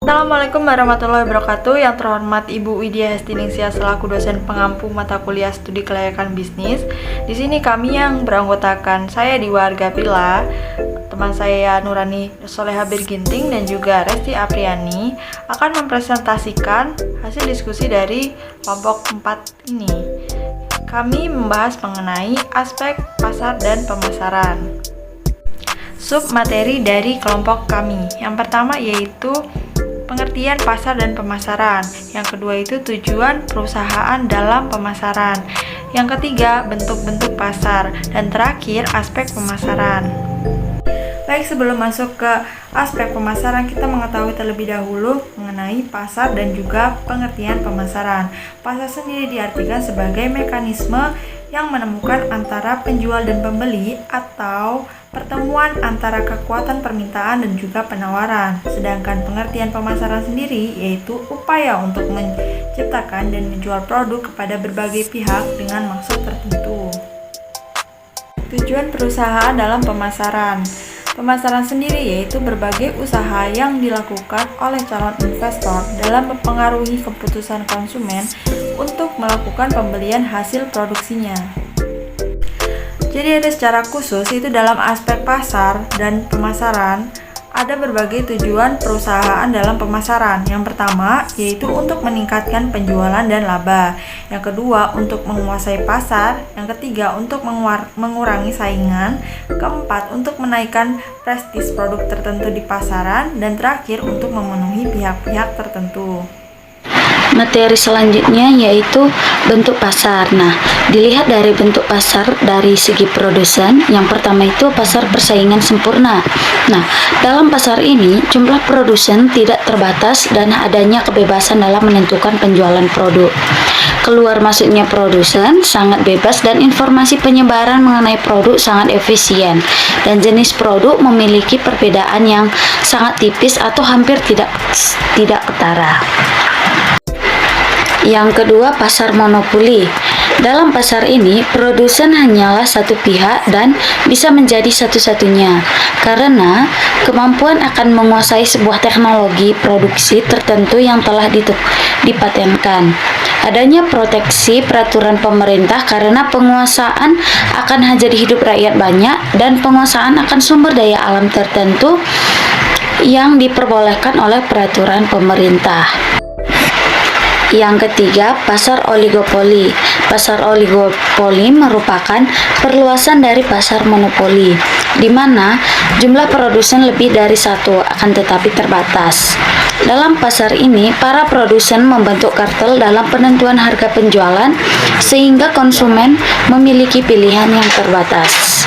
Assalamualaikum warahmatullahi wabarakatuh. Yang terhormat Ibu Widya Hestiningsih selaku dosen pengampu mata kuliah studi kelayakan bisnis. Di sini kami yang beranggotakan saya di Warga Pila, teman saya Nurani Soleha Birginting dan juga Resti Apriani akan mempresentasikan hasil diskusi dari kelompok 4 ini. Kami membahas mengenai aspek pasar dan pemasaran. Sub materi dari kelompok kami. Yang pertama yaitu pengertian pasar dan pemasaran. Yang kedua itu tujuan perusahaan dalam pemasaran. Yang ketiga, bentuk-bentuk pasar. Dan terakhir, aspek pemasaran. Baik, sebelum masuk ke aspek pemasaran, kita mengetahui terlebih dahulu mengenai pasar dan juga pengertian pemasaran. Pasar sendiri diartikan sebagai mekanisme yang menemukan antara penjual dan pembeli atau pertemuan antara kekuatan permintaan dan juga penawaran. Sedangkan pengertian pemasaran sendiri yaitu upaya untuk menciptakan dan menjual produk kepada berbagai pihak dengan maksud tertentu. Tujuan perusahaan dalam pemasaran. Pemasaran sendiri yaitu berbagai usaha yang dilakukan oleh calon investor dalam mempengaruhi keputusan konsumen untuk melakukan pembelian hasil produksinya. Jadi ada secara khusus itu dalam aspek pasar dan pemasaran ada berbagai tujuan perusahaan dalam pemasaran. Yang pertama yaitu untuk meningkatkan penjualan dan laba. Yang kedua untuk menguasai pasar. Yang ketiga untuk mengurangi saingan. Keempat untuk menaikkan prestis produk tertentu di pasaran. Dan terakhir untuk memenuhi pihak-pihak tertentu. Materi selanjutnya yaitu bentuk pasar. Nah, dilihat dari bentuk pasar dari segi produsen, yang pertama itu pasar persaingan sempurna. Nah, dalam pasar ini jumlah produsen tidak terbatas dan adanya kebebasan dalam menentukan penjualan produk. Keluar masuknya produsen sangat bebas dan informasi penyebaran mengenai produk sangat efisien, dan jenis produk memiliki perbedaan yang sangat tipis atau hampir tidak ketara. Yang kedua, pasar monopoli. Dalam pasar ini, produsen hanyalah satu pihak dan bisa menjadi satu-satunya karena kemampuan akan menguasai sebuah teknologi produksi tertentu yang telah dipatenkan. Adanya proteksi peraturan pemerintah karena penguasaan akan hajat hidup rakyat banyak dan penguasaan akan sumber daya alam tertentu yang diperbolehkan oleh peraturan pemerintah. Yang ketiga, pasar oligopoli. Pasar oligopoli merupakan perluasan dari pasar monopoli, di mana jumlah produsen lebih dari satu, akan tetapi terbatas. Dalam pasar ini, para produsen membentuk kartel dalam penentuan harga penjualan, sehingga konsumen memiliki pilihan yang terbatas.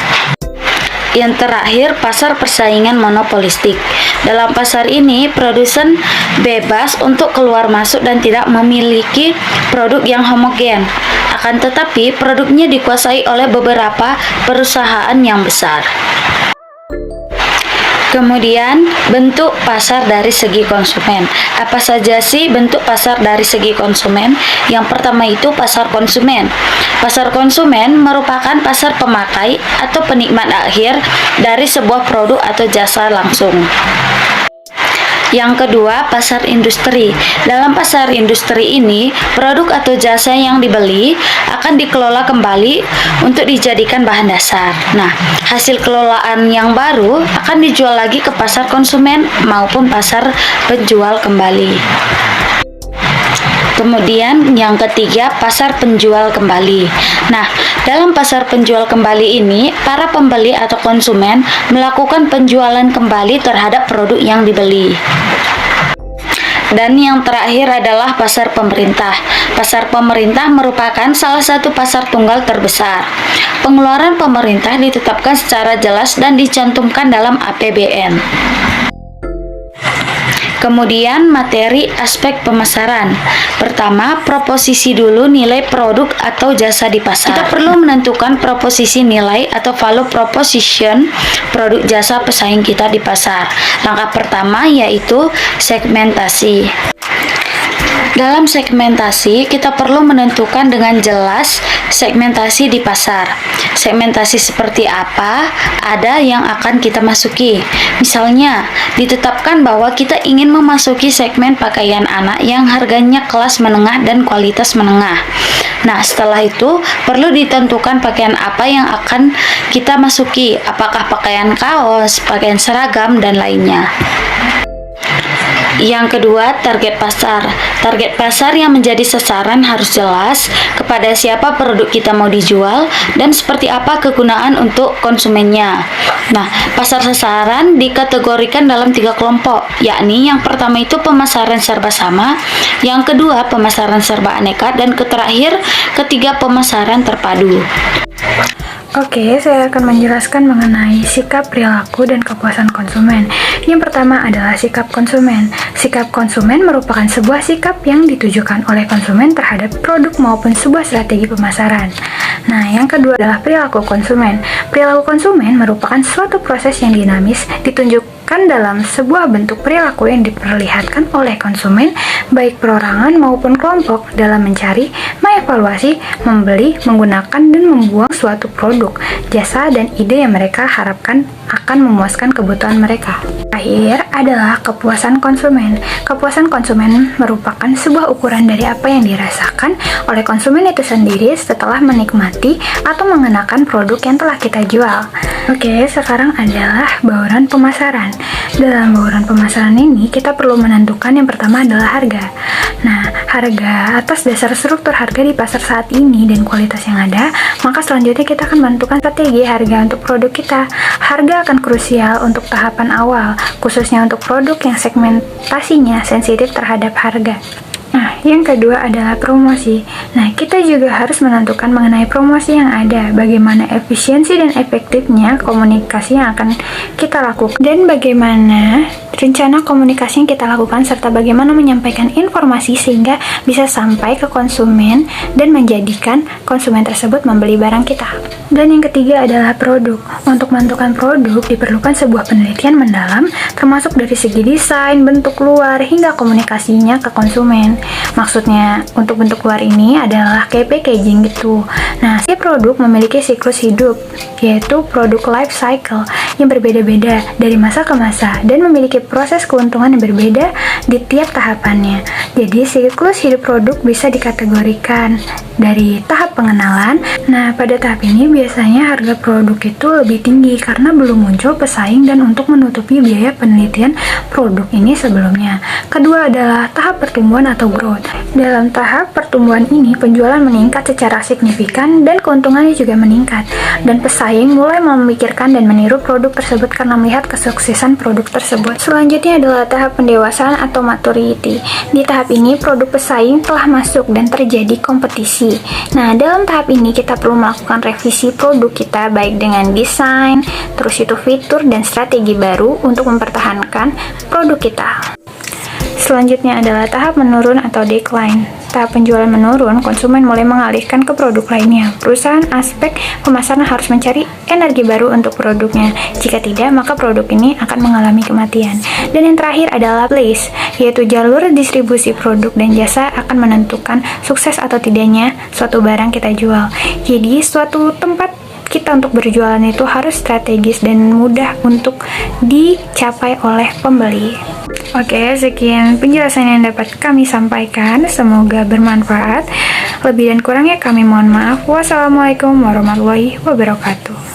Yang terakhir, pasar persaingan monopolistik. Dalam pasar ini, produsen bebas untuk keluar masuk dan tidak memiliki produk yang homogen. Akan tetapi, produknya dikuasai oleh beberapa perusahaan yang besar. Kemudian, bentuk pasar dari segi konsumen. Apa saja sih bentuk pasar dari segi konsumen? Yang pertama itu pasar konsumen. Pasar konsumen merupakan pasar pemakai atau penikmat akhir dari sebuah produk atau jasa langsung. Yang kedua, pasar industri. Dalam pasar industri ini, produk atau jasa yang dibeli akan dikelola kembali untuk dijadikan bahan dasar. Nah, hasil kelolaan yang baru akan dijual lagi ke pasar konsumen maupun pasar penjual kembali. Kemudian yang ketiga, pasar penjual kembali. Nah, dalam pasar penjual kembali ini, para pembeli atau konsumen melakukan penjualan kembali terhadap produk yang dibeli. Dan yang terakhir adalah pasar pemerintah. Pasar pemerintah merupakan salah satu pasar tunggal terbesar. Pengeluaran pemerintah ditetapkan secara jelas dan dicantumkan dalam APBN. Kemudian materi aspek pemasaran. Pertama, proposisi dulu nilai produk atau jasa di pasar. Kita perlu menentukan proposisi nilai atau value proposition produk jasa pesaing kita di pasar. Langkah pertama yaitu segmentasi. Dalam segmentasi, kita perlu menentukan dengan jelas segmentasi di pasar. Segmentasi seperti apa? Ada yang akan kita masuki. Misalnya, ditetapkan bahwa kita ingin memasuki segmen pakaian anak yang harganya kelas menengah dan kualitas menengah. Nah, setelah itu perlu ditentukan pakaian apa yang akan kita masuki, apakah pakaian kaos, pakaian seragam, dan lainnya. Yang kedua, target pasar. Target pasar yang menjadi sasaran harus jelas kepada siapa produk kita mau dijual dan seperti apa kegunaan untuk konsumennya. Nah, pasar sasaran dikategorikan dalam 3 kelompok, yakni yang pertama itu pemasaran serba sama, yang kedua pemasaran serba aneka, dan terakhir ketiga pemasaran terpadu. Oke, saya akan menjelaskan mengenai sikap, perilaku, dan kepuasan konsumen. Yang pertama adalah sikap konsumen. Sikap konsumen merupakan sebuah sikap yang ditujukan oleh konsumen terhadap produk maupun sebuah strategi pemasaran. Nah, yang kedua adalah perilaku konsumen. Perilaku konsumen merupakan suatu proses yang dinamis, ditunjukkan dalam sebuah bentuk perilaku yang diperlihatkan oleh konsumen, baik perorangan maupun kelompok, dalam mencari, mengevaluasi, membeli, menggunakan, dan membuang suatu produk, jasa, dan ide yang mereka harapkan akan memuaskan kebutuhan mereka. Terakhir adalah kepuasan konsumen. Kepuasan konsumen merupakan sebuah ukuran dari apa yang dirasakan oleh konsumen itu sendiri setelah menikmati atau mengenakan produk yang telah kita jual. Oke, sekarang adalah bauran pemasaran. Dalam bauran pemasaran ini, kita perlu menentukan yang pertama adalah harga. Nah, harga atas dasar struktur harga di pasar saat ini dan kualitas yang ada, maka selanjutnya kita akan menentukan strategi harga untuk produk kita. Harga akan krusial untuk tahapan awal, khususnya untuk produk yang segmentasinya sensitif terhadap harga. Nah, yang kedua adalah promosi. Nah, kita juga harus menentukan mengenai promosi yang ada, bagaimana efisiensi dan efektifnya komunikasi yang akan kita lakukan, dan bagaimana rencana komunikasi yang kita lakukan, serta bagaimana menyampaikan informasi sehingga bisa sampai ke konsumen dan menjadikan konsumen tersebut membeli barang kita. Dan yang ketiga adalah produk. Untuk menentukan produk diperlukan sebuah penelitian mendalam, termasuk dari segi desain, bentuk luar, hingga komunikasinya ke konsumen. Maksudnya untuk bentuk luar ini adalah kayak packaging gitu. Nah, setiap produk memiliki siklus hidup, yaitu produk life cycle yang berbeda-beda dari masa ke masa dan memiliki proses keuntungan yang berbeda di tiap tahapannya. Jadi siklus hidup produk bisa dikategorikan dari tahap pengenalan. Nah, pada tahap ini biasanya harga produk itu lebih tinggi karena belum muncul pesaing dan untuk menutupi biaya penelitian produk ini sebelumnya. Kedua adalah tahap pertumbuhan atau growth. Dalam tahap pertumbuhan ini, penjualan meningkat secara signifikan dan keuntungannya juga meningkat. Dan pesaing mulai memikirkan dan meniru produk tersebut karena melihat kesuksesan produk tersebut. Selanjutnya adalah tahap pendewasaan atau maturity. Di tahap ini, produk pesaing telah masuk dan terjadi kompetisi. Nah, dalam tahap ini kita perlu melakukan revisi produk kita baik dengan desain, terus itu fitur dan strategi baru untuk mempertahankan produk kita. Selanjutnya adalah tahap menurun atau decline. Tahap penjualan menurun, konsumen mulai mengalihkan ke produk lainnya. Perusahaan aspek pemasaran harus mencari energi baru untuk produknya. Jika tidak, maka produk ini akan mengalami kematian. Dan yang terakhir adalah place, yaitu jalur distribusi produk dan jasa akan menentukan sukses atau tidaknya suatu barang kita jual. Jadi, suatu tempat kita untuk berjualan itu harus strategis dan mudah untuk dicapai oleh pembeli. Oke, sekian penjelasan yang dapat kami sampaikan. Semoga bermanfaat. Lebih dan kurangnya kami mohon maaf. Wassalamualaikum warahmatullahi wabarakatuh.